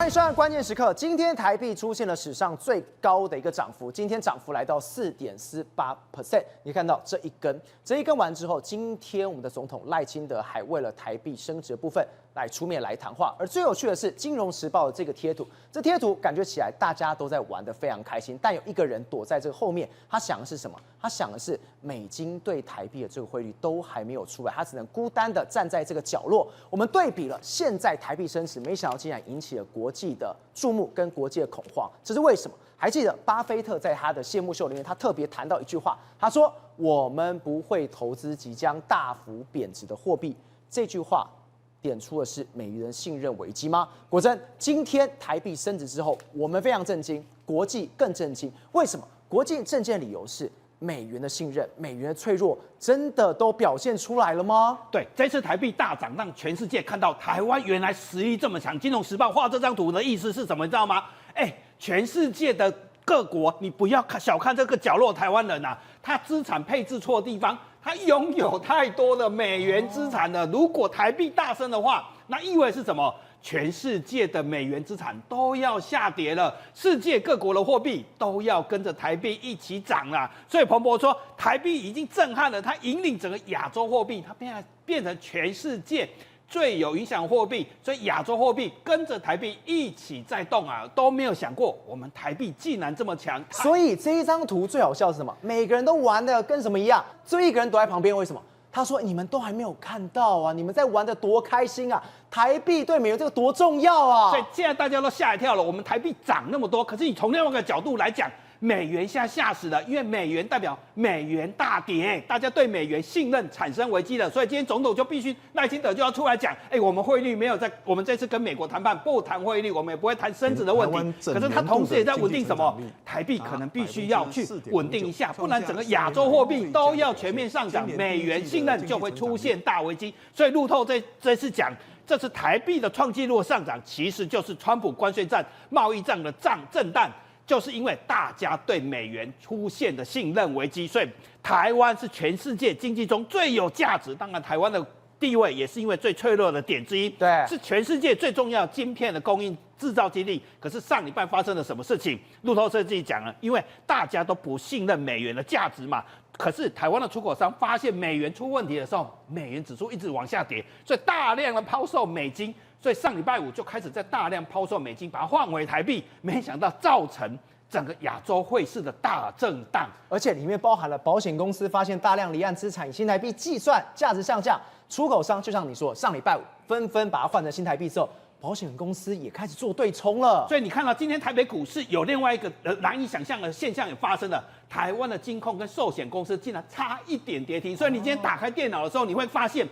迎收看关键时刻。今天台币出现了史上最高的一个涨幅，今天涨幅来到4.48%。你看到这一根完之后，今天我们的总统赖清德还为了台币升值的部分来出面来谈话。而最有趣的是，《金融时报》的这个贴图，这贴图感觉起来大家都在玩得非常开心，但有一个人躲在这个后面，他想的是什么？他想的是美金对台币的这个汇率都还没有出来，他只能孤单的站在这个角落。我们对比了现在台币升值，没想到竟然引起了国际的注目跟国际的恐慌，这是为什么？还记得巴菲特在他的谢幕秀里面，他特别谈到一句话，他说：“我们不会投资即将大幅贬值的货币。”这句话点出的是美元信任危机吗？果真，今天台币升值之后，我们非常震惊，国际更震惊。为什么？国际震惊的理由是美元的信任、美元的脆弱，真的都表现出来了吗？对，这次台币大涨，让全世界看到台湾原来实力这么强。金融时报画这张图的意思是什么？你知道吗？全世界的各国，你不要小看这个角落台湾人啊，他资产配置错地方，他拥有太多的美元资产了。如果台币大升的话，那意味是什么？全世界的美元资产都要下跌了，世界各国的货币都要跟着台币一起涨了。所以彭博说，台币已经震撼了，它引领整个亚洲货币，它变成全世界最有影响货币，所以亚洲货币跟着台币一起在动啊，都没有想过我们台币竟然这么强。所以这一张图最好笑是什么？每个人都玩的跟什么一样，只有一个人躲在旁边，为什么？他说：“你们都还没有看到啊，你们在玩的多开心啊！台币对美元这个多重要啊！”所以现在大家都吓一跳了。我们台币涨那么多，可是你从另外一个角度来讲，美元现在吓死了，因为美元代表美元大跌，大家对美元信任产生危机了。所以今天总统就必须赖清德就要出来讲，我们汇率没有在，我们这次跟美国谈判不谈汇率，我们也不会谈升值的问题。可是他同时也在稳定什么？台币可能必须要去稳定一下，不然整个亚洲货币都要全面上涨，美元信任就会出现大危机。所以路透这次讲，这次台币的创纪录上涨，其实就是川普关税战、贸易战的震荡。就是因为大家对美元出现的信任危机，所以台湾是全世界经济中最有价值。当然，台湾的地位也是因为最脆弱的点之一，对，是全世界最重要晶片的供应制造基地。可是上礼拜发生了什么事情？路透社自己讲了，因为大家都不信任美元的价值嘛。可是台湾的出口商发现美元出问题的时候，美元指数一直往下跌，所以大量的抛售美金。所以上礼拜五就开始在大量抛售美金，把它换回台币，没想到造成整个亚洲汇市的大震荡，而且里面包含了保险公司发现大量离岸资产以新台币计算，价值下降；出口商就像你说，上礼拜五纷纷把它换成新台币之后，保险公司也开始做对冲了。所以你看到今天台北股市有另外一个难以想象的现象也发生了，台湾的金控跟寿险公司竟然差一点跌停。所以你今天打开电脑的时候，你会发现。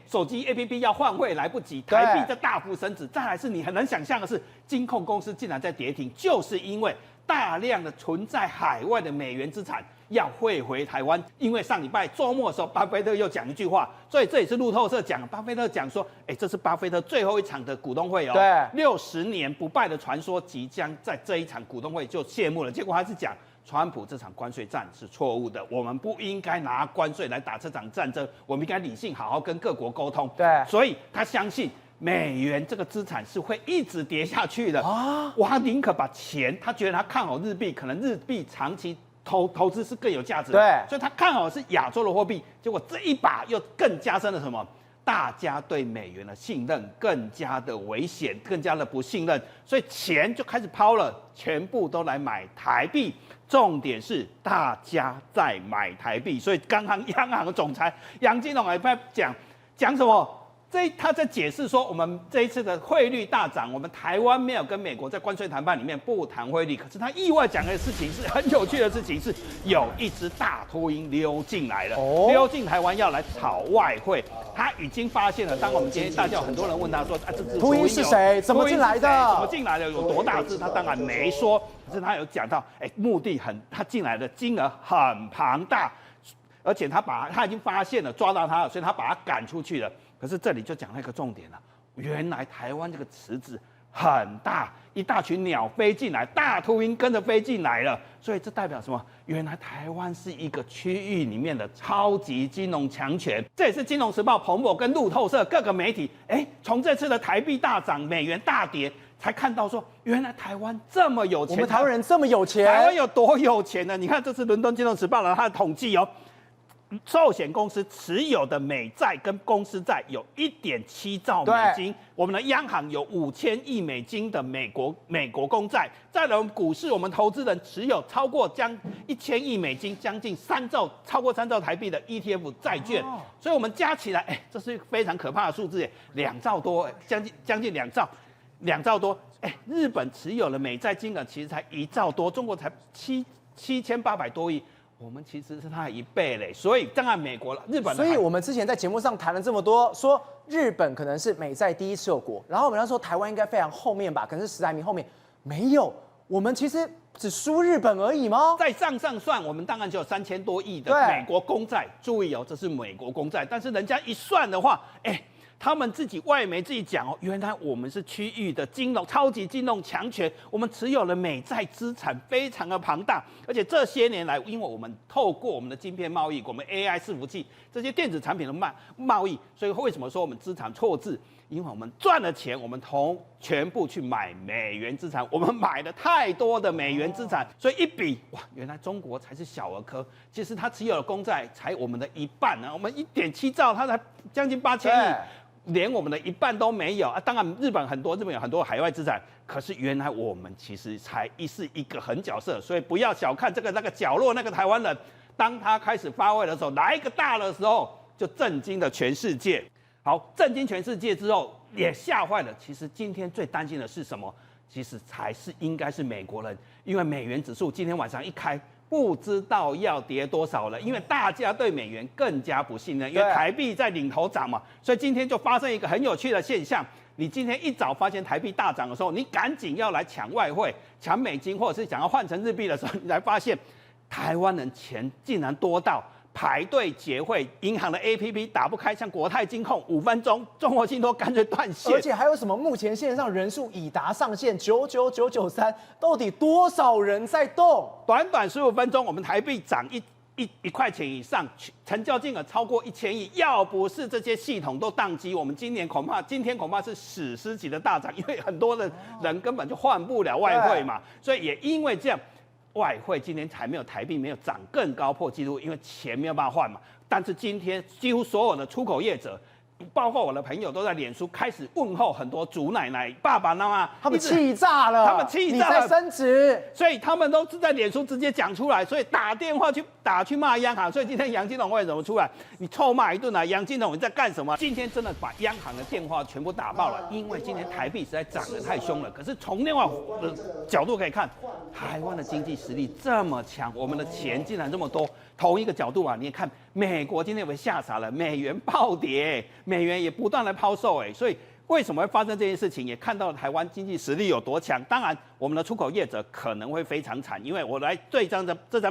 手机 APP 要换汇来不及，台币在大幅升值。再来是你很难想象的是，金控公司竟然在跌停，就是因为大量的存在海外的美元资产要汇回台湾。因为上礼拜周末的时候，巴菲特又讲一句话，所以这也是路透社讲，巴菲特讲说，这是巴菲特最后一场的股东会哦，对，60年不败的传说即将在这一场股东会就谢幕了。结果他是讲。川普这场关税战是错误的，我们不应该拿关税来打这场战争，我们应该理性好好跟各国沟通。对，所以他相信美元这个资产是会一直跌下去的啊！他宁可把钱，他觉得他看好日币，可能日币长期投资是更有价值的。对，所以他看好是亚洲的货币，结果这一把又更加深了什么？大家对美元的信任更加的危险，更加的不信任，所以钱就开始抛了，全部都来买台币。重点是大家在买台币，所以央行的总裁杨金龙还在讲什么？他在解释说，我们这一次的汇率大涨，我们台湾没有跟美国在关税谈判里面不谈汇率，可是他意外讲的事情是很有趣的事情，是有一只大秃鹰溜进来了，溜进台湾要来炒外汇。他已经发现了，当我们今天大家很多人问他说，这只秃鹰是谁？怎么进来的？怎么进来的？有多大只？他当然没说，可是他有讲到，目的他进来的金额很庞大，而且他已经发现了，抓到他了，所以他把他赶出去了。可是这里就讲了一个重点了，原来台湾这个池子很大，一大群鸟飞进来，大秃鹰跟着飞进来了，所以这代表什么？原来台湾是一个区域里面的超级金融强权。这也是《金融时报》、彭博跟路透社各个媒体，从这次的台币大涨、美元大跌，才看到说，原来台湾这么有钱，我们台湾人这么有钱，台湾有多有钱呢？你看，这是伦敦金融时报的它的统计哦，寿险公司持有的美债跟公司债有1.7兆美金，我们的央行有5000亿美金的美国公债，再来我们股市，我们投资人持有超过1000亿美金，将近超过3兆台币的 ETF 债券，所以我们加起来，这是非常可怕的数字，2兆多，将近2兆多，日本持有的美债金额其实才1兆多，中国才7800多亿。我们其实是它的1倍嘞，所以当然美国、日本，所以我们之前在节目上谈了这么多，说日本可能是美债第一持有国，然后我们那时候台湾应该非常后面吧，可能是10来名后面，没有，我们其实只输日本而已吗？在账上算，我们当然就有3000多亿的美国公债，注意哦，这是美国公债，但是人家一算的话，他们自己外媒自己讲哦，原来我们是区域的超级金融强权，我们持有的美债资产非常的庞大，而且这些年来，因为我们透过我们的晶片贸易、我们 AI 伺服器这些电子产品的贸易，所以为什么说我们资产错置？因为我们赚了钱，我们全部去买美元资产，我们买了太多的美元资产，所以一比哇，原来中国才是小儿科，其实它持有的公债才我们的1半呢，我们1.7兆，它才将近8000亿。连我们的1半都没有啊！当然，日本有很多海外资产，可是原来我们其实才是一个狠角色，所以不要小看那个角落那个台湾人，当他开始发威的时候，来一个大的时候，就震惊了全世界。好，震惊全世界之后，也吓坏了。其实今天最担心的是什么？其实应该是美国人，因为美元指数今天晚上一开，不知道要跌多少了，因为大家对美元更加不信任，因为台币在领头涨嘛，所以今天就发生一个很有趣的现象。你今天一早发现台币大涨的时候，你赶紧要来抢外汇、抢美金，或者是想要换成日币的时候，你才发现台湾人钱竟然多到排队结汇，银行的 APP 打不开，像国泰金控5分钟，中国信托干脆断线，而且还有什么？目前线上人数已达上限99993，到底多少人在动？短15分钟，我们台币涨一块钱以上，成交金额超过1000亿。要不是这些系统都宕机，我们今天恐怕是史诗级的大涨，因为很多的人根本就换不了外汇嘛，所以也因为这样。外汇今天还没有台币没有涨更高破纪录，因为钱没有办法换嘛。但是今天几乎所有的出口业者，包括我的朋友，都在脸书开始问候很多祖奶奶、爸爸妈妈，他们气炸了，你在升值，所以他们都是在脸书直接讲出来，所以打电话去骂央行。所以今天杨金龙为什么出来？你臭骂一顿啊！杨金龙你在干什么？今天真的把央行的电话全部打爆了，因为今天台币实在涨得太凶了。可是从另外的角度可以看，台湾的经济实力这么强，我们的钱竟然这么多。同一个角度啊，你也看美国今天有没有吓傻了？美元暴跌，美元也不断来抛售，所以为什么会发生这件事情？也看到台湾经济实力有多强。当然，我们的出口业者可能会非常惨，因为我来这张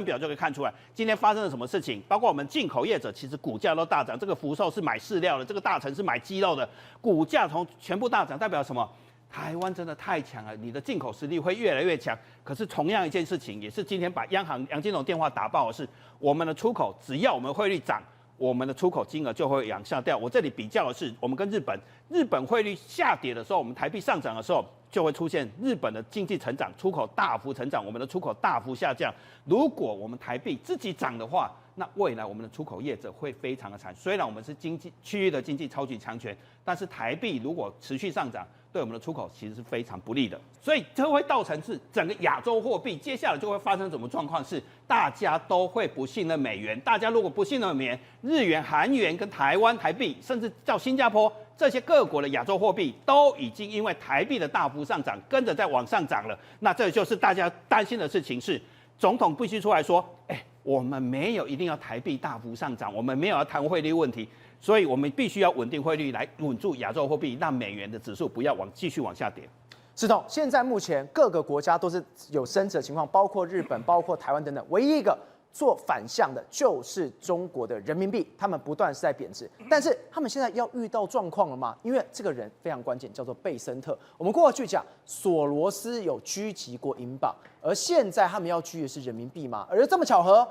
表就可以看出来，今天发生了什么事情。包括我们进口业者，其实股价都大涨。这个福寿是买饲料的，这个大成是买鸡肉的，股价全部大涨，代表什么？台湾真的太强了，你的进口实力会越来越强。可是同样一件事情，也是今天把央行杨金龙电话打爆的是，我们的出口只要我们汇率涨，我们的出口金额就会往下掉。我这里比较的是，我们跟日本汇率下跌的时候，我们台币上涨的时候，就会出现日本的经济成长，出口大幅成长，我们的出口大幅下降。如果我们台币自己涨的话，那未来我们的出口业者会非常的惨。虽然我们是区域的经济超级强权，但是台币如果持续上涨，对我们的出口其实是非常不利的，所以这会造成是整个亚洲货币接下来就会发生什么状况？是大家都会不信任美元。大家如果不信任美元，日元、韩元跟台湾台币，甚至到新加坡这些各国的亚洲货币，都已经因为台币的大幅上涨，跟着在往上涨了。那这就是大家担心的事情是，总统必须出来说，我们没有一定要台币大幅上涨，我们没有要谈汇率问题。所以我们必须要稳定汇率来稳住亚洲货币，让美元的指数不要继续往下跌。是的，现在目前各个国家都是有升值的情况，包括日本、包括台湾等等。唯一一个做反向的就是中国的人民币，他们不断是在贬值，但是他们现在要遇到状况了吗？因为这个人非常关键，叫做贝森特。我们过去讲索罗斯有狙击过英镑，而现在他们要狙的是人民币吗？而这么巧合，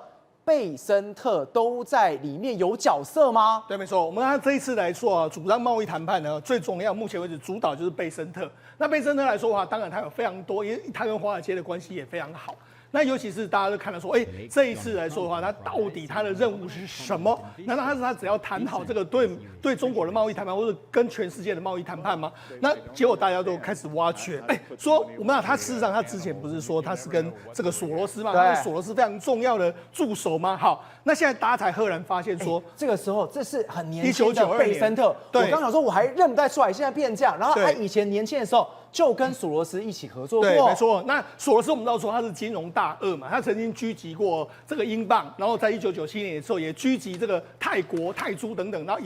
贝森特都在里面有角色吗？对，没错。我们按这一次来说啊，主张贸易谈判呢，最重要，目前为止主导就是贝森特。那贝森特来说的话，当然他有非常多，因为他跟华尔街的关系也非常好。那尤其是大家都看到说，这一次来说的话，他到底他的任务是什么？难道他只要谈好这个对中国的贸易谈判，或者跟全世界的贸易谈判吗？那结果大家都开始挖掘，说我们他事实上他之前不是说他是跟这个索罗斯嘛，他是索罗斯非常重要的助手吗？好，那现在大家才赫然发现说，这个时候这是很年轻的贝森特，我刚想说我还认不太出来，现在变这样，然后他以前年轻的时候就跟索罗斯一起合作过，对，没错。那索罗斯我们知道说他是金融大鳄嘛，他曾经狙击过这个英镑，然后在1997年的时候也狙击这个泰国泰铢等等，然后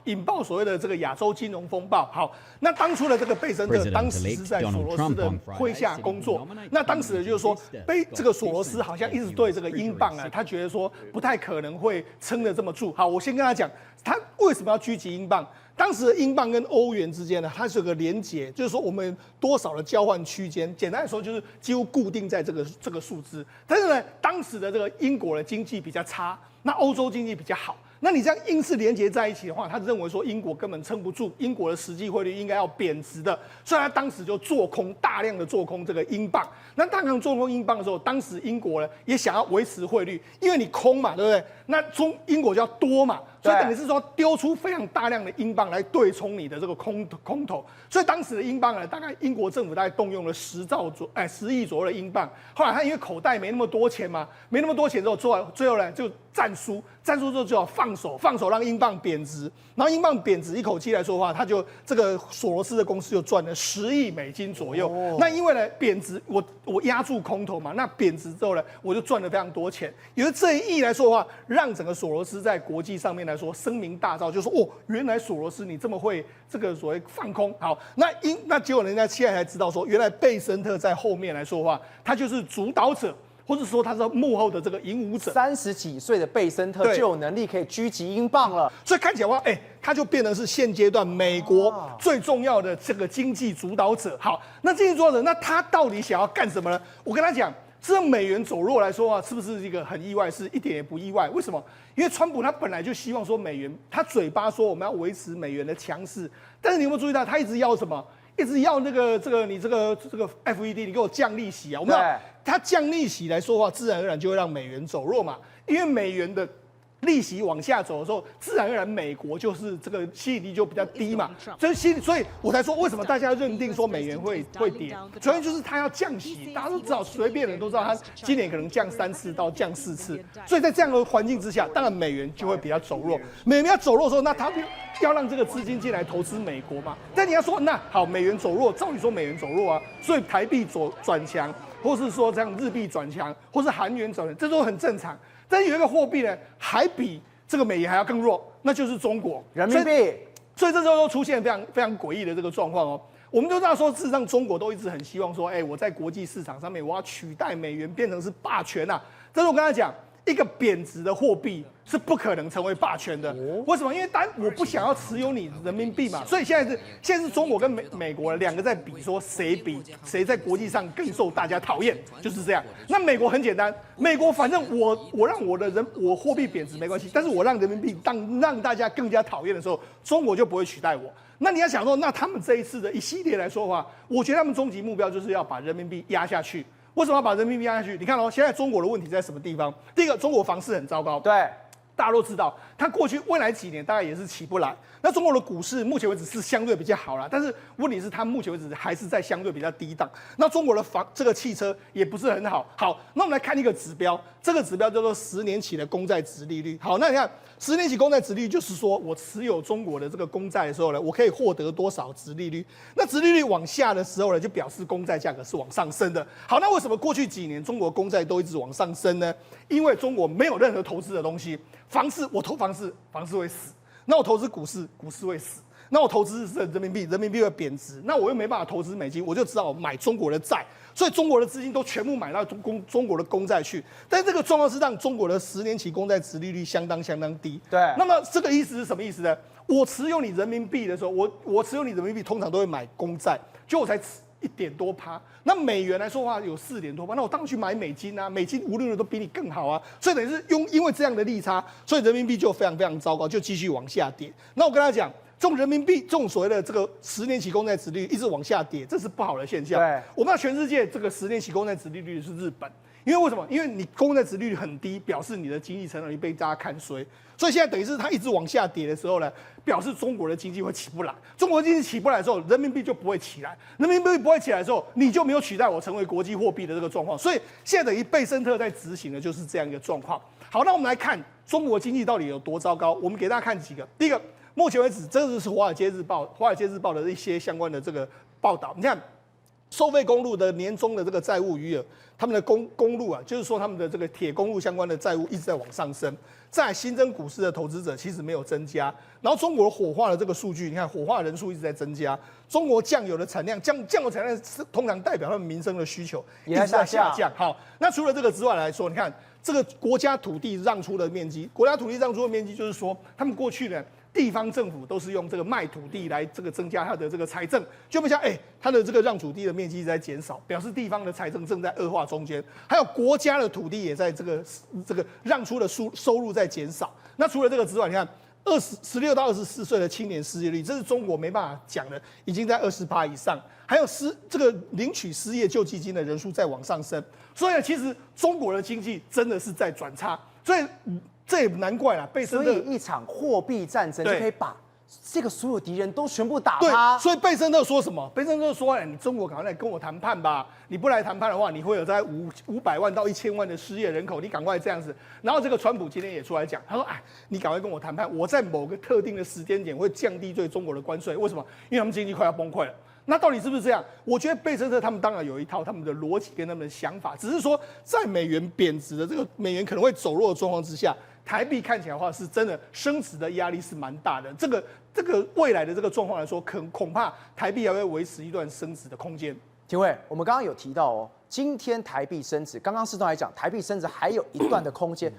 引爆所谓的这个亚洲金融风暴。好，那当初的这个贝森特当时是在索罗斯的麾下工作，那当时就是说这个索罗斯好像一直对这个英镑啊，他觉得说不太可能会撑得这么住。好，我先跟他讲，他为什么要狙击英镑？当时的英镑跟欧元之间呢，它是有个连结，就是说我们多少的交换区间，简单来说就是几乎固定在这个数字。但是呢，当时的这个英国的经济比较差，那欧洲经济比较好。那你这样硬是连结在一起的话，他认为说英国根本撑不住，英国的实际汇率应该要贬值的，所以他当时就大量的做空这个英镑。那大量做空英镑的时候，当时英国呢也想要维持汇率，因为你空嘛，对不对？那英国就要多嘛，所以等于是说丢出非常大量的英镑来对冲你的这个空头。所以当时的英镑呢，大概英国政府大概动用了10亿左右的英镑。后来他因为口袋没那么多钱嘛，没那么多钱之后，最后呢就战输之后就要放手让英镑贬值，然后英镑贬值一口气来说的话，他就这个索罗斯的公司就赚了10亿美金左右。那因为呢贬值，我压住空头嘛，那贬值之后呢，我就赚了非常多钱。有了这1亿来说的话，让整个索罗斯在国际上面来说声名大噪，就说原来索罗斯你这么会这个所谓放空。好，那结果人家现在才知道说，原来贝森特在后面来说的话，他就是主导者。或者说他是幕后的这个引武者，30几岁的贝森特就有能力可以狙击英镑了，所以看起来的话，他就变成是现阶段美国最重要的这个经济主导者。好，那经济主导者，那他到底想要干什么呢？我跟他讲，这美元走弱来说啊，是不是一个很意外？是一点也不意外。为什么？因为川普他本来就希望说美元，他嘴巴说我们要维持美元的强势，但是你有没有注意到，他一直要什么？一直要你这个 FED 你给我降利息啊！我们它降利息来说的话，自然而然就会让美元走弱嘛，因为美元的利息往下走的时候，自然而然美国就是这个吸引力就比较低嘛，所以我才说为什么大家认定说美元会跌，主要就是它要降息，大家都知道，随便人都知道它今年可能降3次到降4次，所以在这样的环境之下，当然美元就会比较走弱。美元要走弱的时候，那它要让这个资金进来投资美国嘛。但你要说那好，美元走弱，照理说美元走弱啊，所以台币转强，或是说这样日币转强，或是韩元转强，这都很正常。但是有一个货币呢，还比这个美元还要更弱，那就是中国人民币。所以这时候出现非常非常诡异的这个状况哦。我们都知道说，事实上中国都一直很希望说，我在国际市场上面我要取代美元，变成是霸权啊。但是我跟他讲，一个贬值的货币是不可能成为霸权的。为什么？因为我不想要持有你人民币嘛，所以现在是中国跟美国两个在比，说谁在国际上更受大家讨厌，就是这样。那美国很简单，美国反正我让我货币贬值没关系，但是我让人民币让大家更加讨厌的时候，中国就不会取代我。那你要想说，那他们这一次的一系列来说的话，我觉得他们终极目标就是要把人民币压下去。为什么要把人民币压下去？你看现在中国的问题在什么地方？第一个，中国房市很糟糕，对，大家都知道，它过去未来几年大概也是起不来。那中国的股市目前为止是相对比较好啦，但是问题是它目前为止还是在相对比较低档。那中国的这个汽车也不是很好。好，那我们来看一个指标，这个指标叫做10年期的公债殖利率。好，那你看10年期公债殖利率就是说我持有中国的这个公债的时候呢，我可以获得多少殖利率？那殖利率往下的时候呢，就表示公债价格是往上升的。好，那为什么过去几年中国公债都一直往上升呢？因为中国没有任何投资的东西，我投房市会死。那我投资股市会死。那我投资人民币会贬值。那我又没办法投资美金，我就只好买中国的债。所以中国的资金都全部买到中国的公债去。但是这个状况是让中国的10年期公债殖利率相当低。对。那么这个意思是什么意思呢？我持有你人民币的时候，我持有你人民币通常都会买公债，就我才1点多%，那美元来说的话有4点多%，那我当然去买美金啊，美金无论如何都比你更好啊，所以等于是因为这样的利差，所以人民币就非常非常糟糕，就继续往下跌。那我跟他讲，这种人民币这种所谓的这个10年期公债殖利率一直往下跌，这是不好的现象。对，我们知道全世界这个10年期公债殖利率是日本。因为为什么？因为你公债殖利率很低，表示你的经济成长率被大家看衰，所以现在等于是它一直往下跌的时候呢，表示中国的经济会起不来。中国经济起不来的时候，人民币就不会起来。人民币不会起来的时候，你就没有取代我成为国际货币的这个状况。所以现在等于贝森特在执行的就是这样一个状况。好，那我们来看中国经济到底有多糟糕。我们给大家看几个。第一个，目前为止，这个是《华尔街日报》的一些相关的这个报道。你看。收费公路的年终的这个债务余额，他们的公路啊，就是说他们的这个铁公路相关的债务一直在往上升。在新增股市的投资者其实没有增加，然后中国火化的这个数据，你看火化的人数一直在增加，中国酱油的产量，酱油产量是通常代表他们民生的需求一直在下降。好，那除了这个之外来说，你看这个国家土地让出的面积，就是说他们过去呢。地方政府都是用这个卖土地来这个增加它的这个财政，就不像它的这个让土地的面积一直在减少，表示地方的财政正在恶化中间。还有国家的土地也在这个让出的收入在减少。那除了这个之外，你看16到24岁的青年失业率，这是中国没办法讲的，已经在20%以上。还有这个领取失业救济金的人数在往上升，所以其实中国的经济真的是在转差，所以。这也难怪啦，贝森特所以一场货币战争就可以把这个所有敌人都全部打趴。所以贝森特说什么？贝森特说：“你中国赶快来跟我谈判吧！你不来谈判的话，你会有在500万到1000万的失业人口，你赶快这样子。”然后这个川普今天也出来讲，他说：“你赶快跟我谈判，我在某个特定的时间点会降低对中国的关税。为什么？因为他们经济快要崩溃了。”那到底是不是这样？我觉得贝森特他们当然有一套他们的逻辑跟他们的想法，只是说在美元贬值的这个美元可能会走弱的状况之下，台币看起来的话是真的升值的压力是蛮大的。这个未来的这个状况来说，恐怕台币还会维持一段升值的空间。廷伟，我们刚刚有提到哦，今天台币升值，刚刚世东来讲，台币升值还有一段的空间。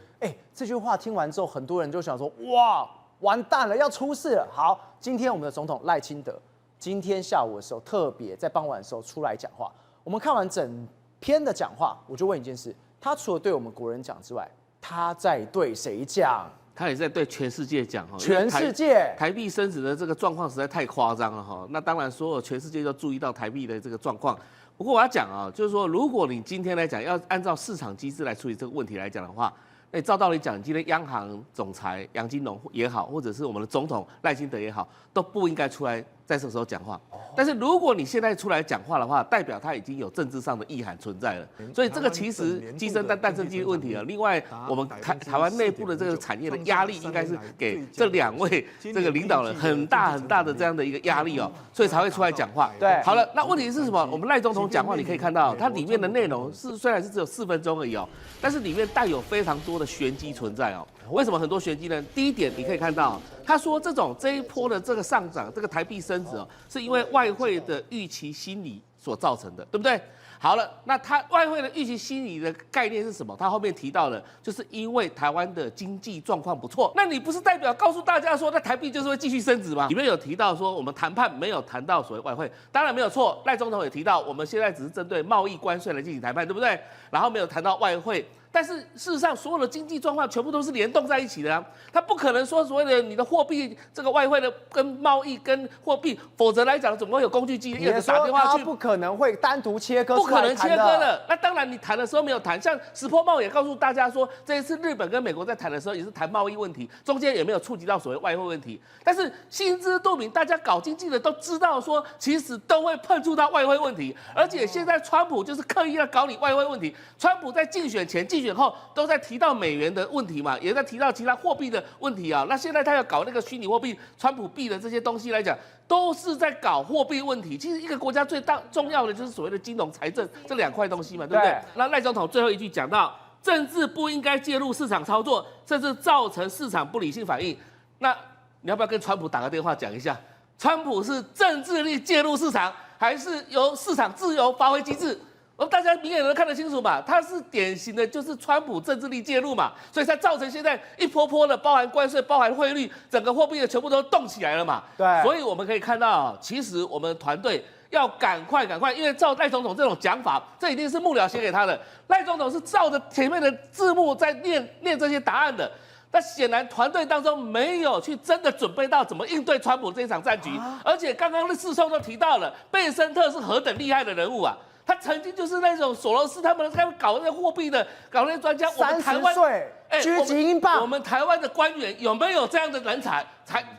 这句话听完之后，很多人就想说，哇，完蛋了，要出事了。好，今天我们的总统赖清德。今天下午的时候，特别在傍晚的时候出来讲话。我们看完整篇的讲话，我就问一件事：他除了对我们国人讲之外，他在对谁讲？他也在对全世界讲哈。全世界台币升值的这个状况实在太夸张了哈。那当然，所有全世界都注意到台币的这个状况。不过我要讲啊，就是说，如果你今天来讲要按照市场机制来处理这个问题来讲的话，那照道理讲，今天央行总裁杨金龙也好，或者是我们的总统赖清德也好，都不应该出来在这时候讲话。但是如果你现在出来讲话的话，代表他已经有政治上的意涵存在了。所以这个其实鸡生蛋，蛋生鸡的问题了。另外，我们台湾内部的这个产业的压力，应该是给这2位这个领导人很大的这样的一个压力哦，所以才会出来讲话。对，好了，那问题是什么？我们赖总统讲话，你可以看到它里面的内容虽然是只有4分钟而已哦，但是里面带有非常多的玄机存在哦。为什么很多玄机呢？第一点，你可以看到，他说这一波的这个上涨，这个台币升值哦，是因为外汇的预期心理所造成的，对不对？好了，那他外汇的预期心理的概念是什么？他后面提到了，就是因为台湾的经济状况不错，那你不是代表告诉大家说，那台币就是会继续升值吗？里面有提到说，我们谈判没有谈到所谓外汇，当然没有错。赖总统也提到，我们现在只是针对贸易关税来进行谈判，对不对？然后没有谈到外汇。但是事实上，所有的经济状况全部都是联动在一起的啊，他不可能说所谓的你的货币这个外汇的跟贸易跟货币，否则来讲怎么会有工具机一直打电话去？他不可能会单独切割，不可能切割的。那当然，你谈的时候没有谈，像石破茂也告诉大家说，这一次日本跟美国在谈的时候也是谈贸易问题，中间也没有触及到所谓外汇问题。但是心知肚明，大家搞经济的都知道说，其实都会碰触到外汇问题，而且现在川普就是刻意要搞你外汇问题。川普在竞选前、竞选后都在提到美元的问题嘛，也在提到其他货币的问题啊。那现在他要搞那个虚拟货币、川普币的这些东西来讲，都是在搞货币问题。其实一个国家最重要的就是所谓的金融、财政这2块东西嘛，对不对？那赖总统最后一句讲到，政治不应该介入市场操作，甚至造成市场不理性反应。那你要不要跟川普打个电话讲一下？川普是政治力介入市场，还是由市场自由发挥机制？大家明眼人都看得清楚嘛，他是典型的就是川普政治力介入嘛，所以才造成现在一波波的包含关税、包含汇率，整个货币的全部都动起来了嘛。对，所以我们可以看到，其实我们团队要赶快，因为照赖总统这种讲法，这一定是幕僚写给他的。赖总统是照着前面的字幕在念这些答案的。那显然团队当中没有去真的准备到怎么应对川普这一场战局，而且刚刚的世聪都提到了，贝森特是何等厉害的人物啊！他曾经就是那种索罗斯他们搞那些货币的，搞那些专家。我们台湾30岁狙击英镑，我们台湾的官员有没有这样的人才，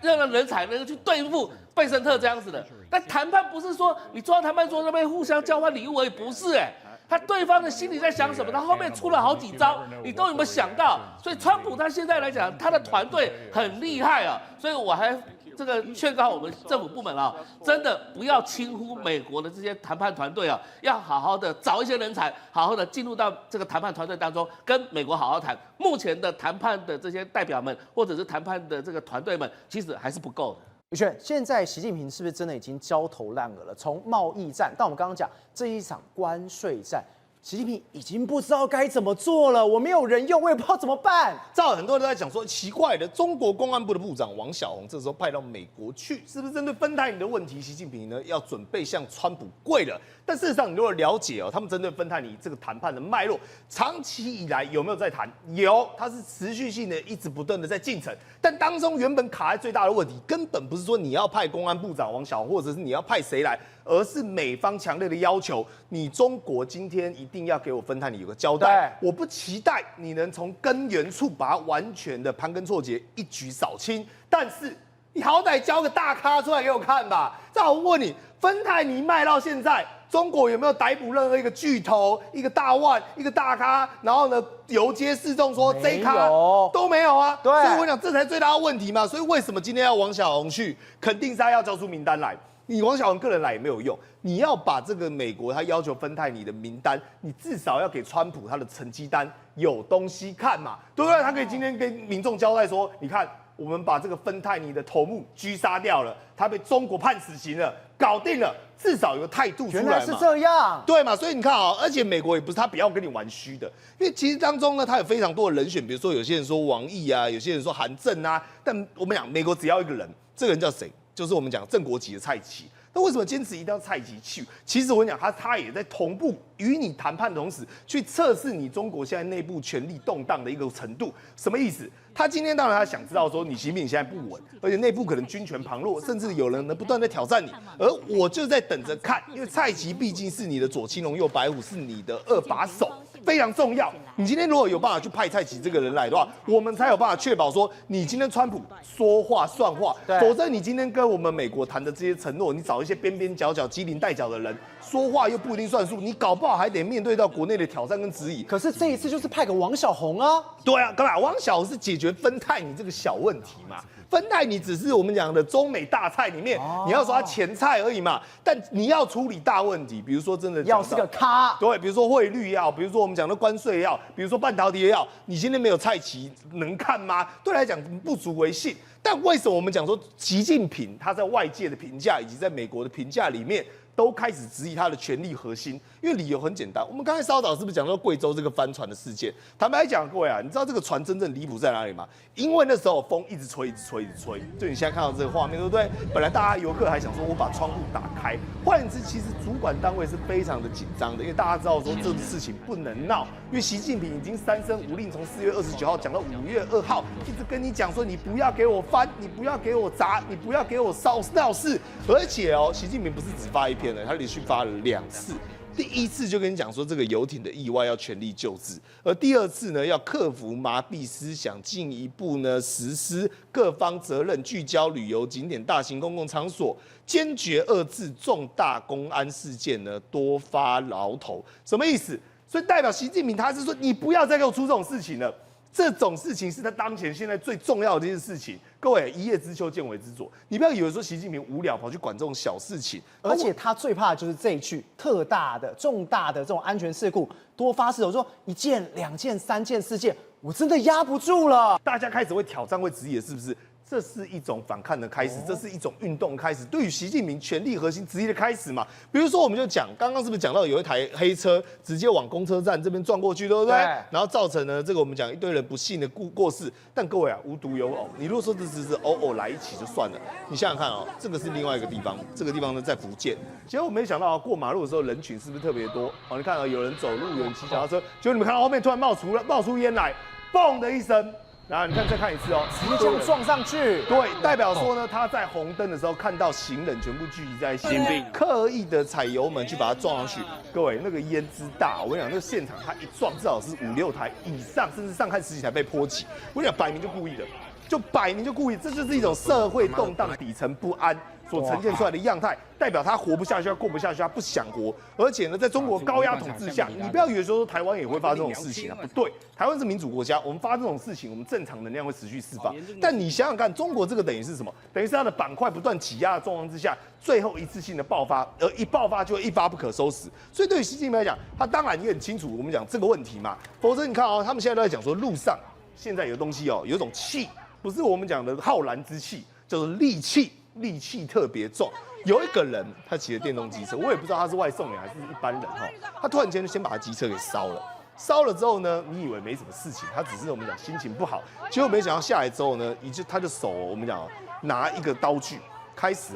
这样的人才能够去对付贝森特这样子的？但谈判不是说你坐到谈判桌那边互相交换礼物而已，不是他对方的心里在想什么？他后面出了好几招，你都有没有想到？所以川普他现在来讲，他的团队很厉害啊，所以我还这个劝告我们政府部门啊，真的不要轻忽美国的这些谈判团队啊，要好好的找一些人才，好好的进入到这个谈判团队当中，跟美国好好谈。目前的谈判的这些代表们，或者是谈判的这个团队们，其实还是不够的。宇轩，现在习近平是不是真的已经焦头烂额了？从贸易战到我们刚刚讲这一场关税战，习近平已经不知道该怎么做了。我没有人用，我也不知道怎么办。照很多人都在讲说，奇怪的，中国公安部的部长王小洪这时候派到美国去，是不是针对芬太尼的问题，习近平呢要准备向川普跪了？但事实上，你如果了解他们针对芬太尼这个谈判的脉络，长期以来有没有在谈？有，它是持续性的，一直不断的在进程。但当中原本卡在最大的问题，根本不是说你要派公安部长王小洪，或者是你要派谁来，而是美方强烈的要求，你中国今天一定要给我芬太尼有个交代。我不期待你能从根源处把它完全的盘根错节，一举扫清，但是你好歹交个大咖出来给我看吧。再我问你，芬太尼卖到现在，中国有没有逮捕任何一个巨头、一个大腕、一个大咖？然后呢，游街示众说这一咖都没有啊。对，所以我讲这才是最大的问题嘛。所以为什么今天要王小洪去？肯定是他要交出名单来。你王小洪个人来也没有用，你要把这个美国他要求芬太尼的名单，你至少要给川普他的成绩单有东西看嘛，对不对？他可以今天跟民众交代说，你看我们把这个芬太尼的头目狙杀掉了，他被中国判死刑了，搞定了，至少有个态度出来嘛。原来是这样，对嘛？所以你看而且美国也不是他不要跟你玩虚的，因为其实当中呢，他有非常多的人选，比如说有些人说王毅啊，有些人说韩正啊，但我们讲美国只要一个人，这个人叫谁？就是我们讲正国级的蔡奇。那为什么坚持一定要蔡奇去？其实我跟你讲，他也在同步与你谈判的同时，去测试你中国现在内部权力动荡的一个程度。什么意思？他今天当然他想知道说你习近平现在不稳，而且内部可能军权旁落，甚至有人呢不断在挑战你。而我就在等着看，因为蔡奇毕竟是你的左青龙右白虎，是你的二把手，非常重要。你今天如果有办法去派蔡奇这个人来的话，我们才有办法确保说你今天川普说话算话，否则你今天跟我们美国谈的这些承诺，你找一些边边角角、鸡零带角的人说话又不一定算数，你搞不好还得面对到国内的挑战跟质疑。可是这一次就是派个王小洪啊。对啊，干嘛？王小洪是解决芬太尼这个小问题嘛？芬太尼只是我们讲的中美大菜里面，你要说它前菜而已嘛。但你要处理大问题，比如说真的要是个咖，对，比如说汇率要，比如说我们讲的关税要，比如说半导体也要，你今天没有蔡奇能看吗？对来讲不足为信。但为什么我们讲说习近平他在外界的评价以及在美国的评价里面，都开始质疑他的权力核心？因为理由很简单，我们刚才稍早是不是讲到贵州这个帆船的事件？坦白讲，各位啊，你知道这个船真正离谱在哪里吗？因为那时候风一直吹，一直吹，一直吹，就你现在看到这个画面，对不对？本来大家游客还想说我把窗户打开，换言之，其实主管单位是非常的紧张的，因为大家知道说这个事情不能闹，因为习近平已经三声五令，从4月29号讲到5月2号，一直跟你讲说你不要给我翻，你不要给我砸，你不要给我闹事，而且习近平不是只发一篇了，他连续发了2次。第一次就跟你讲说这个游艇的意外要全力救治，而第二次呢要克服麻痹思想，进一步呢实施各方责任，聚焦旅游景点、大型公共场所，坚决遏制重大公安事件呢多发牢头。什么意思？所以代表习近平他是说你不要再给我出这种事情了。这种事情是他当前现在最重要的一件事情。各位，一叶知秋，见微知著。你不要以为说习近平无聊跑去管这种小事情，而且他最怕的就是这一句特大的、重大的这种安全事故多发事。我说1件、2件、3件、4件，我真的压不住了。大家开始会挑战、会质疑的是不是？这是一种反抗的开始，这是一种运动开始，对于习近平权力核心直接的开始嘛。比如说，我们就讲刚刚是不是讲到有一台黑车直接往公车站这边撞过去，对不对？然后造成了这个我们讲一堆人不幸的过世。但各位啊，无独有偶，你如果说这只是偶来一起就算了，你想想看哦，这个是另外一个地方，这个地方呢在福建。结果我没想到过马路的时候人群是不是特别多？哦，你看到有人走路，有人骑脚踏车，结果你们看到后面突然冒出烟来，嘣的一声。然后你看，再看一次哦，直接这样撞上去，对，代表说呢，他在红灯的时候看到行人全部聚集在一起，刻意的踩油门去把它撞上去。各位，那个烟之大，我跟你讲，那个现场他一撞，至少是5、6台以上，甚至上看10几台被波及。我跟你讲，摆明就故意的，这就是一种社会动荡、底层不安所呈现出来的样态，代表他活不下去，他过不下去，他不想活。而且呢，在中国高压统治下，你不要以为说台湾也会发生这种事情啊，不对，台湾是民主国家，我们发生这种事情，我们正常能量会持续释放。但你想想看，中国这个等于是什么？等于是它的板块不断挤压的状况之下，最后一次性的爆发，而一爆发就会一发不可收拾。所以对于习近平来讲，他当然也很清楚我们讲这个问题嘛。否则你看哦，他们现在都在讲说路上现在有东西哦，有一种气，不是我们讲的浩然之气，叫做戾气。戾气特别重，有一个人他骑着电动机车，我也不知道他是外送员还是一般人哈，他突然间就先把他机车给烧了，烧了之后呢，你以为没什么事情，他只是我们讲心情不好，结果没想到下来之后呢，他就手我们讲拿一个刀具开始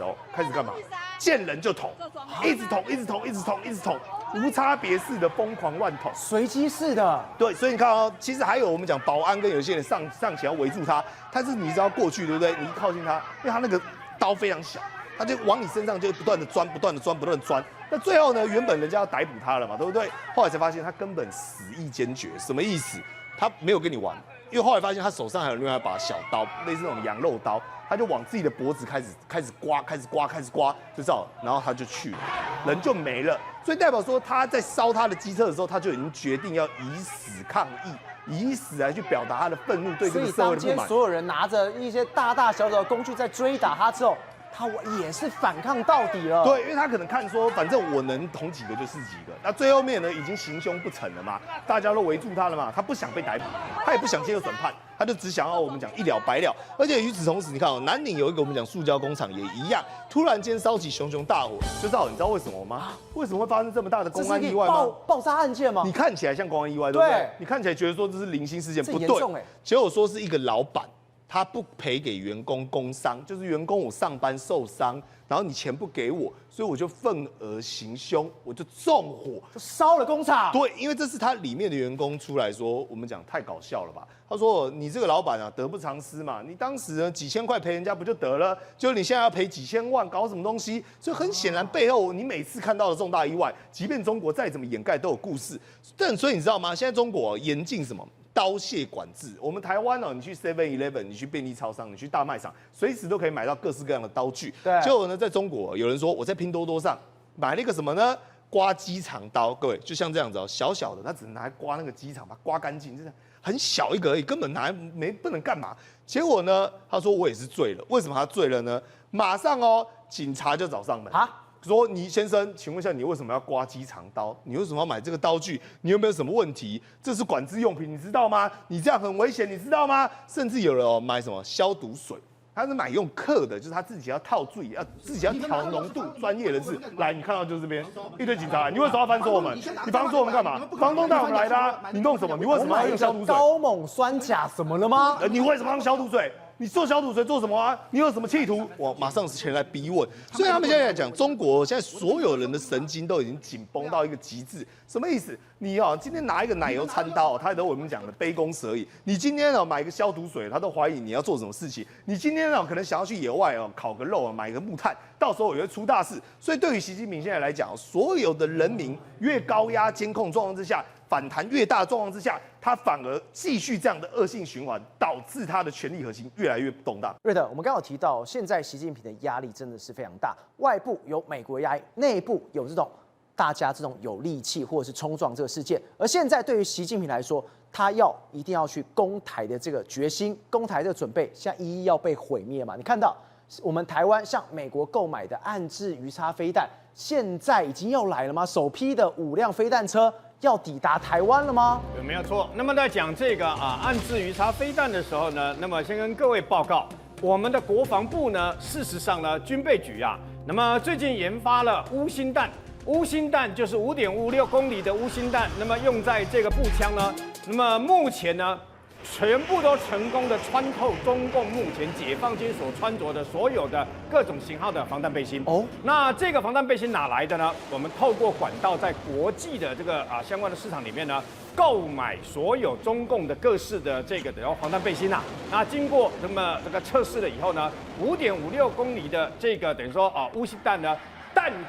干嘛？见人就捅，一直捅，无差别式的疯狂乱捅，随机式的。对，所以你看哦，其实还有我们讲保安跟有些人上前要围住他，但是你只要过去，对不对？你一靠近他，因为他那个刀非常小，他就往你身上就不断的钻。那最后呢，原本人家要逮捕他了嘛，对不对？后来才发现他根本死意坚决，什么意思？他没有跟你玩，因为后来发现他手上还有另外一把小刀，类似那种羊肉刀，他就往自己的脖子开始刮，就这样，然后他就去了，人就没了。所以代表说他在烧他的机车的时候，他就已经决定要以死抗议。以死来去表达他的愤怒，对这个社会的不满。所以当今天所有人拿着一些大大小小的工具在追打他之后，他也是反抗到底了。对，因为他可能看说，反正我能捅几个就是几个。那最后面呢，已经行凶不成了嘛，大家都围住他了嘛，他不想被逮捕，他也不想接受审判，他就只想要我们讲一了百了。而且与此同时，你看哦，南宁有一个我们讲塑胶工厂也一样，突然间烧起熊熊大火，你知道为什么吗？为什么会发生这么大的公安意外吗？爆炸案件吗？你看起来像公安意外，对不对？你看起来觉得说这是零星事件，不对，结果说是一个老板。他不赔给员工工伤，就是员工我上班受伤，然后你钱不给我，所以我就愤而行凶，我就纵火，就烧了工厂。对，因为这是他里面的员工出来说，我们讲太搞笑了吧？他说你这个老板啊，得不偿失嘛，你当时呢几千块赔人家不就得了？就你现在要赔几千万，搞什么东西？所以很显然背后你每次看到的重大意外，即便中国再怎么掩盖，都有故事。但所以你知道吗？现在中国严禁什么？刀械管制，我们台湾哦，你去 7-Eleven， 你去便利超商，你去大卖场，随时都可以买到各式各样的刀具。对，结果呢，在中国有人说我在拼多多上买了一个什么呢？刮鸡肠刀，各位就像这样子哦，小小的，它只能拿来刮那个鸡肠，把它刮干净，就是很小一个而已，根本拿来不能干嘛。结果呢，他说我也是醉了，为什么他醉了呢？马上哦，警察就找上门啊。说你先生，请问一下，你为什么要刮鸡肠刀？你为什么要买这个刀具？你有没有什么问题？这是管制用品，你知道吗？你这样很危险，你知道吗？甚至有人买什么消毒水，他是买用克的，就是他自己要套醉，自己要调浓度，专业人士来，你看到就是这边一堆警察，你为什么要反锁我们？你反锁我们干嘛？房东带我们来的啊，你弄什么？你为什么要用消毒水？高锰酸钾什么了吗？你为什么要用消毒水？你做消毒水做什么啊？你有什么企图？我马上前来逼问。所以他们现在来讲，中国现在所有人的神经都已经紧绷到一个极致。什么意思？你今天拿一个奶油餐刀，他都我们讲的杯弓蛇影。你今天买一个消毒水，他都怀疑你要做什么事情。你今天可能想要去野外烤个肉，买个木炭，到时候也会出大事。所以对于习近平现在来讲，所有的人民越高压监控状况之下，反弹越大的状况之下，他反而继续这样的恶性循环，导致他的权力核心越来越动荡。瑞德，我们刚好提到，现在习近平的压力真的是非常大，外部有美国压力，内部有这种大家这种有戾气或者是冲撞这个事件。而现在对于习近平来说，他一定要去攻台的这个决心，攻台的准备，现在一要被毁灭嘛？你看到我们台湾向美国购买的岸置鱼叉飞弹，现在已经要来了吗？首批的5辆飞弹车要抵达台湾了吗？没有错。那么在讲这个岸置鱼叉飞弹的时候呢，那么先跟各位报告，我们的国防部呢，事实上呢，军备局啊，那么最近研发了钨芯弹。钨芯弹就是5.56公里的钨芯弹，那么用在这个步枪呢，那么目前呢，全部都成功的穿透中共目前解放军所穿着的所有的各种型号的防弹背心。哦，那这个防弹背心哪来的呢？我们透过管道在国际的这个相关的市场里面呢，购买所有中共的各式的这个防弹背心啊。那经过这个测试了以后呢，5.56公里的这个等于说钨芯弹呢。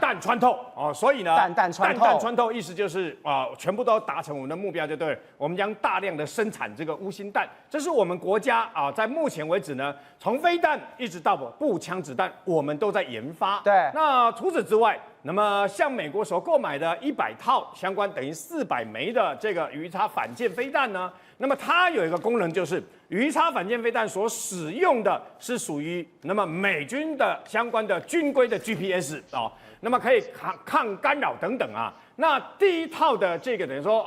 弹穿透哦，所以呢，弹穿透，意思就是全部都达成我们的目标，就对了。我们将大量的生产这个钨芯弹，这是我们国家在目前为止呢，从飞弹一直到步枪子弹，我们都在研发。对，那除此之外，那么像美国所购买的100套相关等于400枚的这个鱼叉反舰飞弹呢，那么它有一个功能就是。鱼叉反舰飞弹所使用的是属于那么美军的相关的军规的 GPS 那么可以抗干扰等等啊。那第一套的这个等于说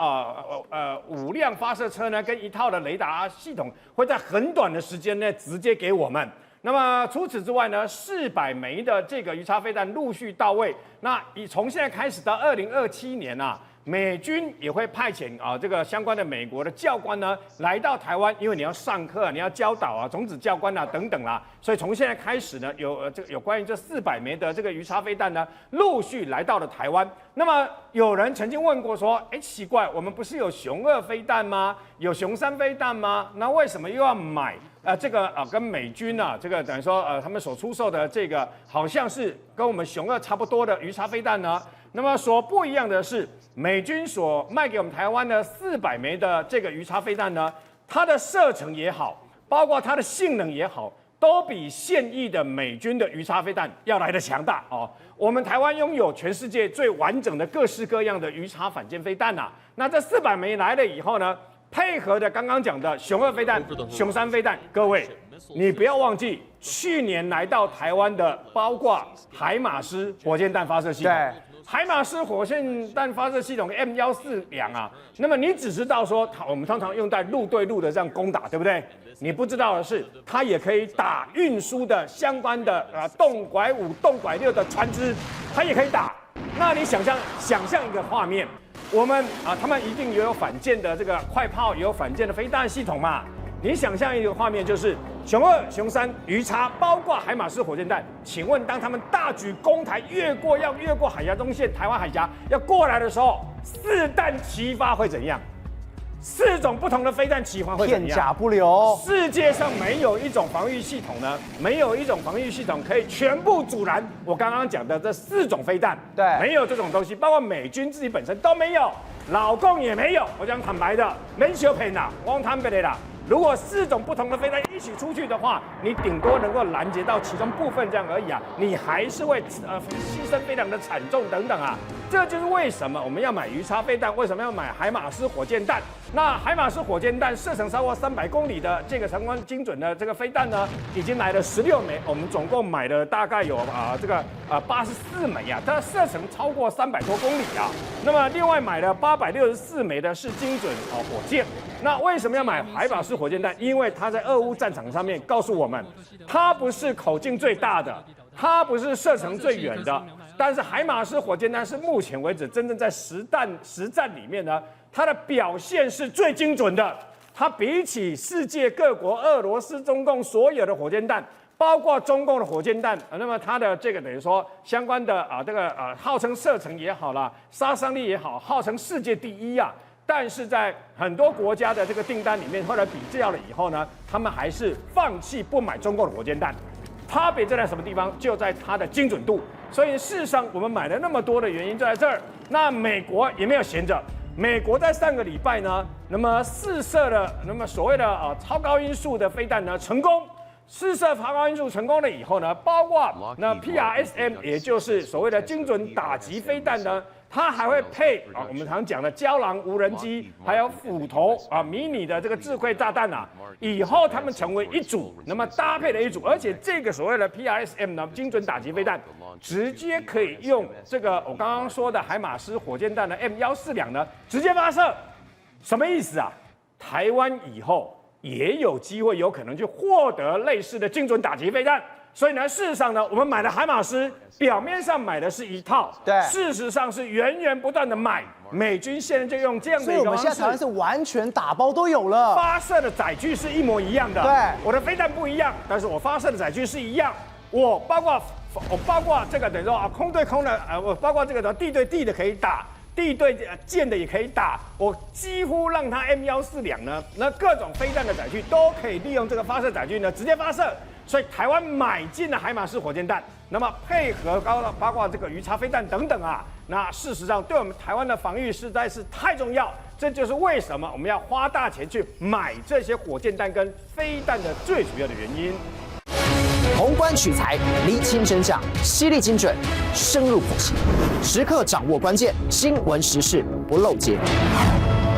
5辆发射车呢，跟1套的雷达系统会在很短的时间内直接给我们。那么除此之外呢，400枚的这个鱼叉飞弹陆续到位。那从现在开始到2027年啊。美军也会派遣这个相关的美国的教官呢来到台湾，因为你要上课，你要教导种子教官等等啦，所以从现在开始呢，有关于这400枚的这个鱼叉飞弹呢，陆续来到了台湾。那么有人曾经问过说，奇怪，我们不是有雄2飞弹吗？有雄3飞弹吗？那为什么又要买这个跟美军这个等于说他们所出售的这个好像是跟我们雄2差不多的鱼叉飞弹呢？那么所不一样的是，美军所卖给我们台湾的400枚的这个鱼叉飞弹呢，它的射程也好，包括它的性能也好，都比现役的美军的鱼叉飞弹要来得强大哦。我们台湾拥有全世界最完整的各式各样的鱼叉反舰飞弹呐。那这400枚来了以后呢，配合的刚刚讲的雄2飞弹、雄3飞弹，各位你不要忘记，去年来到台湾的包括海马斯火箭弹发射系统。海马斯火箭弹发射系统 M142啊，那么你只知道说我们通常用在陆对陆的这样攻打，对不对？你不知道的是，它也可以打运输的相关的动拐5、动拐6的船只，它也可以打。那你想象一个画面，我们他们一定也有反舰的这个快炮，也有反舰的飞弹系统嘛。你想象一个画面，就是雄2、雄3、鱼叉，包括海马斯火箭弹。请问，当他们大举攻台，要越过海峡中线、台湾海峡要过来的时候，4弹齐发会怎样？4种不同的飞弹齐发会怎样？片甲不留。世界上没有一种防御系统呢，没有一种防御系统可以全部阻拦我刚刚讲的这4种飞弹。对，没有这种东西，包括美军自己本身都没有，老共也没有。我讲坦白的，没小骗啦，我坦白的啦。如果4种不同的飞弹一起出去的话，你顶多能够拦截到其中部分这样而已啊，你还是会牺牲非常的惨重等等啊。这就是为什么我们要买鱼叉飞弹，为什么要买海马斯火箭弹？那海马斯火箭弹射程超过300公里的这个相关精准的这个飞弹呢，已经来了16枚，我们总共买了大概有84枚啊，它射程超过300多公里啊。那么另外买了864枚的是精准火箭。那为什么要买海马斯火箭弹？因为它在俄乌战场上面告诉我们，它不是口径最大的，它不是射程最远的，但是海马斯火箭弹是目前为止真正在实战里面呢，它的表现是最精准的。它比起世界各国、俄罗斯、中共所有的火箭弹，包括中共的火箭弹，那么它的这个等于说相关的号称射程也好啦，杀伤力也好，号称世界第一啊。但是在很多国家的这个订单里面，后来比较了以后呢，他们还是放弃不买中共的火箭弹。差别在什么地方？就在它的精准度。所以事实上，我们买了那么多的原因就在这儿。那美国也没有闲着，美国在上个礼拜呢，那么试射了那么所谓的超高音速的飞弹呢成功。试射超高音速成功了以后呢，包括那 PRSM， 也就是所谓的精准打击飞弹呢。它还会配我们常讲的胶囊无人机，还有斧头迷你的这个智慧炸弹啊，以后他们成为一组，那么搭配的一组，而且这个所谓的 PRSM 呢，精准打击飞弹，直接可以用这个我刚刚说的海马斯火箭弹的 M142呢，直接发射，什么意思啊？台湾以后也有机会有可能去获得类似的精准打击飞弹。所以呢，事实上呢，我们买的海马斯表面上买的是一套，对事实上是源源不断的买。美军现在就用这样的所以我们一个方式，现在台湾是完全打包都有了。发射的载具是一模一样的。对我的飞弹不一样，但是我发射的载具是一样。我包括这个等于说啊，空对空的，我包括这个地对地的可以打。地对舰的也可以打，我几乎让它 M142呢，那各种飞弹的载具都可以利用这个发射载具呢直接发射。所以台湾买进了海马式火箭弹，那么配合包括这个鱼叉飞弹等等啊，那事实上对我们台湾的防御实在是太重要。这就是为什么我们要花大钱去买这些火箭弹跟飞弹的最主要的原因。宏观取材，厘清真相，犀利精准，深入剖析，时刻掌握关键，新闻时事不漏接。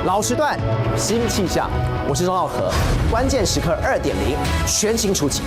老时段，新气象，我是钟耀和，关键时刻2.0，全新出击。